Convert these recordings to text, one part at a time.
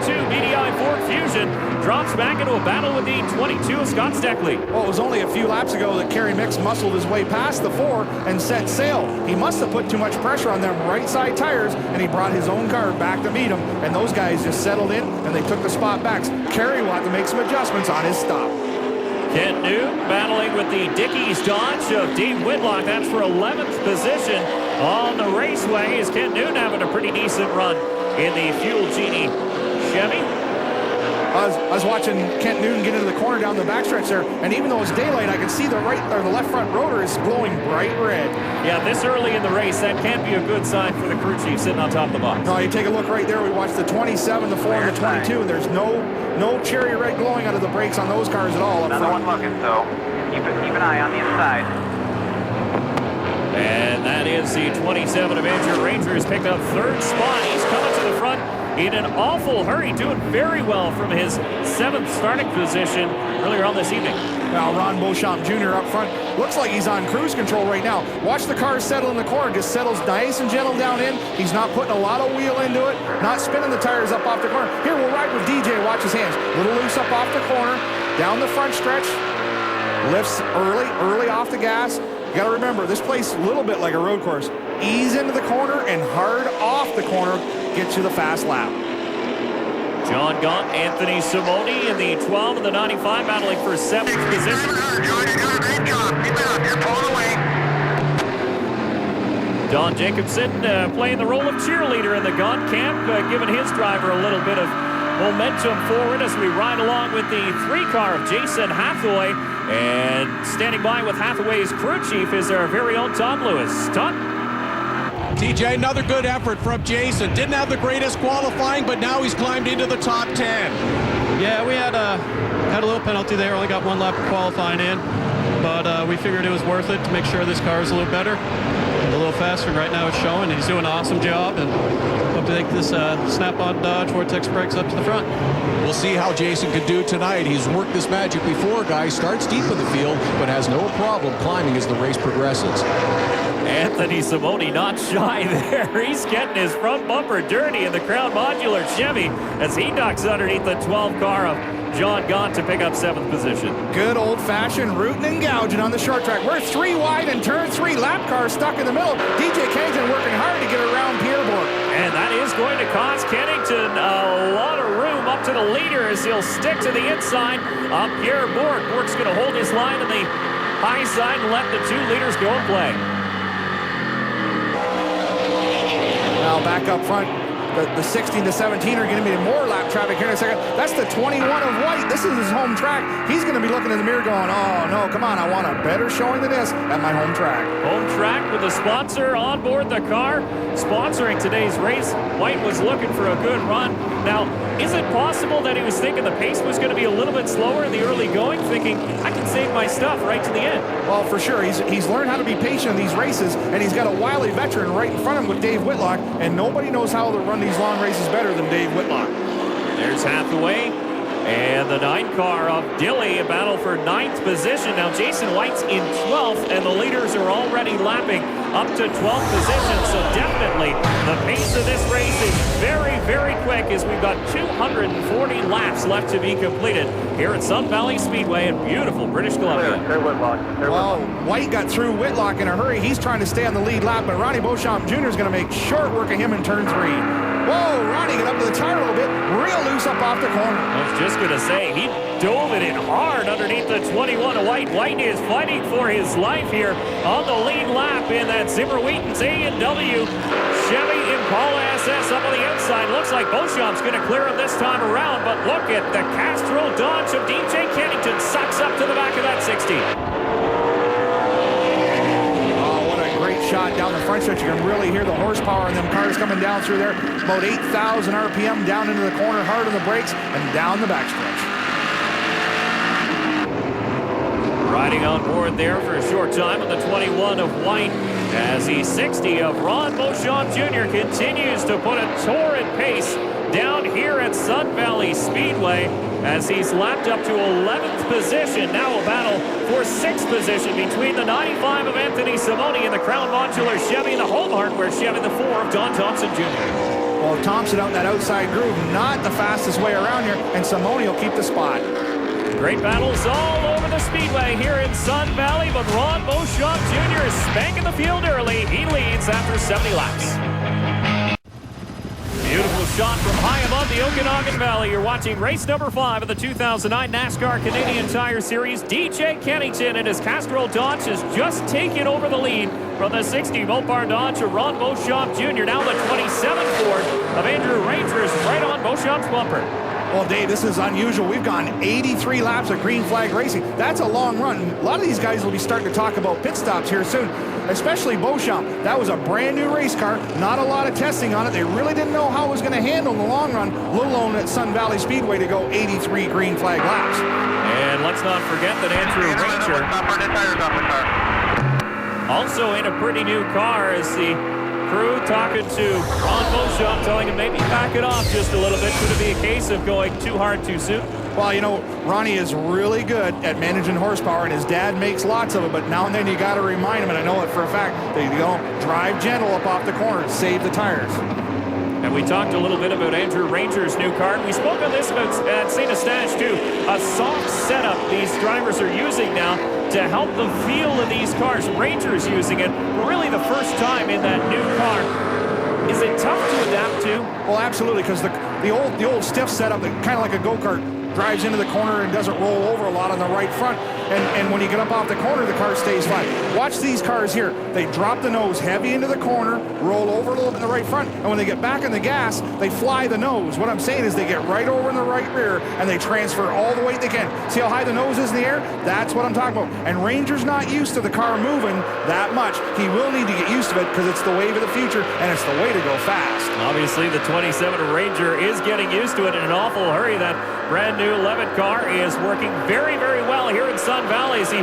02 BDI Ford Fusion drops back into a battle with the 22 of Scott Steckley. Well, it was only a few laps ago that Kerry Mix muscled his way past the 4 and set sail. He must have put too much pressure on them right side tires, and he brought his own car back to meet him, and those guys just settled in, and they took the spot back. Kerry will have to make some adjustments on his stop. Kent Newton battling with the Dickies Dodge of Dave Whitlock. That's for 11th position on the raceway. Is Kent Newton having a pretty decent run in the Fuel Genie Chevy? I was watching Kent Newton get into the corner down the backstretch there, and even though it's daylight, I can see the left front rotor is glowing bright red. Yeah, this early in the race, that can't be a good sign for the crew chief sitting on top of the box. No, you take a look right there. We watched the 27, the 4, and the 22, and there's no cherry red glowing out of the brakes on those cars at all. Another one looking, so keep an eye on the inside. And that is the 27 of Andrew Ranger, has picked up 3rd spot. He's coming to the front in an awful hurry, doing very well from his 7th starting position earlier on this evening. Now Ron Beauchamp Jr. up front. Looks like he's on cruise control right now. Watch the car settle in the corner. Just settles nice and gentle down in. He's not putting a lot of wheel into it. Not spinning the tires up off the corner. Here, we'll ride with DJ. Watch his hands. Little loose up off the corner. Down the front stretch. Lifts early off the gas. You got to remember, this place a little bit like a road course. Ease into the corner and hard off the corner. Get you the fast lap. John Gaunt, Anthony Simone in the 12 and the 95 battling for 7th position. Don Jacobson playing the role of cheerleader in the Gaunt camp, giving his driver a little bit of momentum forward as we ride along with the 3 car of Jason Hathaway. And standing by with Hathaway's crew chief is our very own Todd Lewis. Todd? TJ, another good effort from Jason. Didn't have the greatest qualifying, but now he's climbed into the top 10. Yeah, we had a little penalty there. Only got 1 lap of qualifying in, but we figured it was worth it to make sure this car is a little better, a little faster. Right now it's showing. He's doing an awesome job, and hope to take this snap-on Dodge Vortex brakes up to the front. We'll see how Jason can do tonight. He's worked this magic before, guys. Starts deep in the field, but has no problem climbing as the race progresses. Anthony Simone not shy there. He's getting his front bumper dirty in the Crown Modular Chevy as he ducks underneath the 12 car of John Gaunt to pick up 7th position. Good old-fashioned rooting and gouging on the short track. We're 3 wide and turn 3. Lap car stuck in the middle. DJ Kennington working hard to get around Pierre Bourque. And that is going to cost Kennington a lot of room up to the leader as he'll stick to the inside of Pierre Bourque. Bourque's going to hold his line on the high side and let the 2 leaders go and play. Now back up front, the 16 to 17 are going to be more lap traffic here in a second. That's the 21 of White. This is his home track. He's going to be looking in the mirror going, oh, no, come on, I want a better showing than this at my home track. Home track with a sponsor on board the car. Sponsoring today's race, White was looking for a good run. Now, is it possible that he was thinking the pace was going to be a little bit slower in the early going, thinking, I can save my stuff right to the end? Well, for sure. He's learned how to be patient in these races, and he's got a wily veteran right in front of him with Dave Whitlock, and nobody knows how to run these long races better than Dave Whitlock. There's Hathaway and the 9 car of Dilly, a battle for 9th position. Now Jason White's in 12th, and the leaders are already lapping up to 12th position. So definitely the pace of this race is very, very quick as we've got 240 laps left to be completed here at Sun Valley Speedway in beautiful British Columbia. Well, White got through Whitlock in a hurry. He's trying to stay on the lead lap, but Ronnie Beauchamp Jr. is going to make short work of him in turn 3. Whoa, Ronnie got up to the tire a little bit, real loose up off the corner. I was just going to say, he dove it in hard underneath the 21 of White. White is fighting for his life here on the lead lap in that Zimmer Wheaton's A&W Chevy Impala SS up on the outside. Looks like Beauchamp's going to clear him this time around, but look at the Castro Dodge of DJ Kennington sucks up to the back of that 60. Shot down the front stretch. You can really hear the horsepower in them cars coming down through there. About 8,000 RPM down into the corner, hard on the brakes, and down the backstretch. Riding on board there for a short time on the 21 of White as the 60 of Ron Beauchamp Jr. continues to put a torrid pace down here at Sun Valley Speedway as he's lapped up to 11th position. Now a battle for 6th position between the 95 of Anthony Simone and the Crown Modular Chevy and the Home Hardware Chevy, the 4 of Don Thompson Jr. Well, Thompson out in that outside groove, not the fastest way around here, and Simone will keep the spot. Great battles all over the speedway here in Sun Valley, but Ron Beauchamp Jr. is spanking the field early. He leads after 70 laps. Beautiful shot from high above the Okanagan Valley. You're watching race number 5 of the 2009 NASCAR Canadian Tire Series. DJ Kennington and his Castrol Dodge has just taken over the lead from the 60 Mopar Dodge of Ron Beauchamp Jr. Now the 27 Ford of Andrew Ranger is right on Beauchamp's bumper. Well, Dave, this is unusual. We've gone 83 laps of green flag racing. That's a long run. A lot of these guys will be starting to talk about pit stops here soon, especially Beauchamp. That was a brand new race car. Not a lot of testing on it. They really didn't know how it was going to handle in the long run, let alone at Sun Valley Speedway to go 83 green flag laps. And let's not forget that Andrew Ranger also in a pretty new car as the crew talking to Ron Beauchamp, telling him maybe back it off just a little bit. Could it be a case of going too hard too soon? Well, you know, Ronnie is really good at managing horsepower, and his dad makes lots of it, but now and then you got to remind him, and I know it for a fact, that you don't drive gentle up off the corner and save the tires. And we talked a little bit about Andrew Ranger's new car, and we spoke on this about at St. Eustache too. A soft setup these drivers are using now to help the feel of these cars. Ranger's using it for really the first time in that new car. Is it tough to adapt to? Well, absolutely, because the old stiff setup, kind of like a go-kart, drives into the corner and doesn't roll over a lot on the right front. And when you get up off the corner, the car stays flat. Watch these cars here. They drop the nose heavy into the corner, roll over a little bit in the right front, and when they get back on the gas, they fly the nose. What I'm saying is they get right over in the right rear, and they transfer all the weight they can. See how high the nose is in the air? That's what I'm talking about. And Ranger's not used to the car moving that much. He will need to get used to it because it's the wave of the future, and it's the way to go fast. Obviously, the 27 Ranger is getting used to it in an awful hurry. That brand new Levitt car is working very, very well here in Sun Valley as he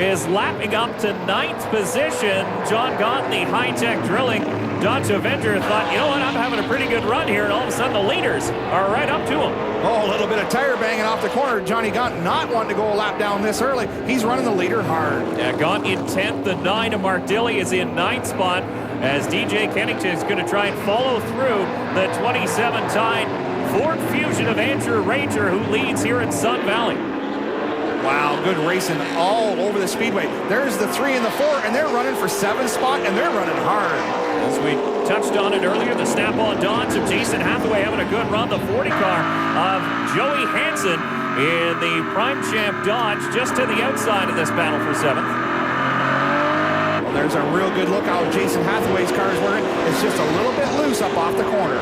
is lapping up to 9th position. John Gott, the high-tech drilling Dodge Avenger, thought, you know what, I'm having a pretty good run here, and all of a sudden the leaders are right up to him. Oh, a little bit of tire banging off the corner. Johnny Gott not wanting to go a lap down this early. He's running the leader hard. Yeah, Gott in 10th. The 9 of Mark Dilley is in 9th spot as DJ Kennington is going to try and follow through the 27 tied Ford Fusion of Andrew Ranger, who leads here in Sun Valley. Wow, good racing all over the speedway. There's the 3 and the 4, and they're running for 7th spot, and they're running hard. As we touched on it earlier, the snap-on Dodge of Jason Hathaway having a good run. The 40 car of Joey Hansen in the Prime Champ Dodge just to the outside of this battle for 7th. Well, there's a real good look how Jason Hathaway's car is working. It's just a little bit loose up off the corner.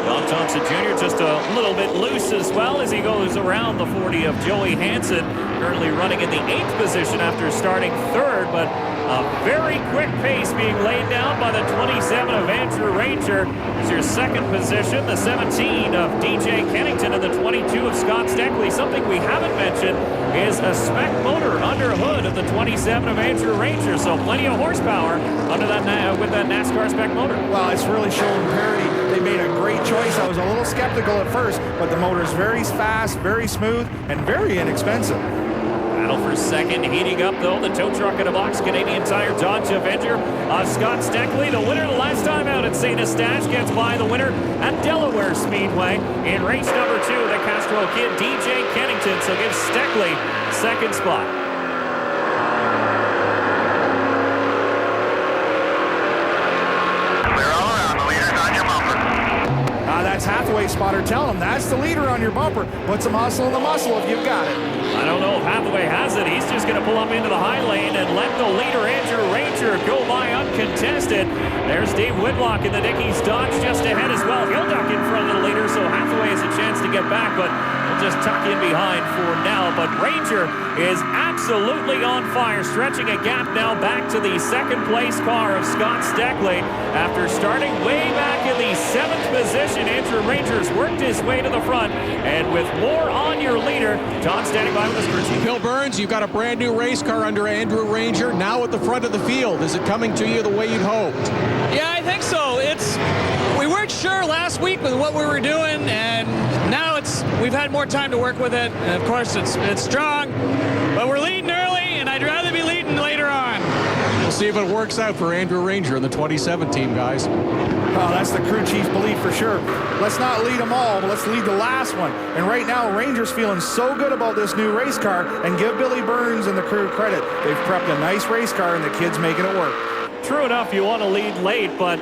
Don Thompson Jr. just a little bit loose as well as he goes around the 40 of Joey Hansen, currently running in the 8th position after starting 3rd, but a very quick pace being laid down by the 27 of Andrew Ranger. Is your 2nd position, the 17 of DJ Kennington, and the 22 of Scott Steckley. Something we haven't mentioned is a spec motor under hood of the 27 of Andrew Ranger, so plenty of horsepower under that with that NASCAR spec motor. Well, it's really showing parity. They made a great choice. I was a little skeptical at first, but the motor is very fast, very smooth, and very inexpensive. Battle for 2nd, heating up though. The tow truck in a box, Canadian Tire Dodge Avenger. Scott Steckley, the winner the last time out at St. Eustache, gets by the winner at Delaware Speedway in race number 2. The Castrol kid, DJ Kennington, so gives Steckley 2nd spot. That's Hathaway's spotter. Tell him that's the leader on your bumper. Put some hustle in the muscle if you've got it. I don't know if Hathaway has it. He's just going to pull up into the high lane and let the leader, Andrew Ranger, go by uncontested. There's Dave Whitlock in the Dickies Dodge just ahead as well. He'll duck in front of the leader, so Hathaway has a chance to get back, but we'll just tuck in behind for now. But Ranger is absolutely on fire, stretching a gap now back to the 2nd place car of Scott Steckley. After starting way back in the 7th position, Andrew Ranger's worked his way to the front, and with more on your leader, John standing by with his crew chief. Bill Burns, you've got a brand new race car under Andrew Ranger, now at the front of the field. Is it coming to you the way you'd hoped? Yeah, I think so. We weren't sure last week with what we were doing, and now we've had more time to work with it. And of course, it's strong, but we're leading early, and I'd rather be leading later on. Well, see if it works out for Andrew Ranger in the 2017, guys. Oh, that's the crew chief's belief for sure. Let's not lead them all, but let's lead the last one. And right now, Ranger's feeling so good about this new race car, and give Billy Burns and the crew credit. They've prepped a nice race car, and the kid's making it work. True enough, you want to lead late, but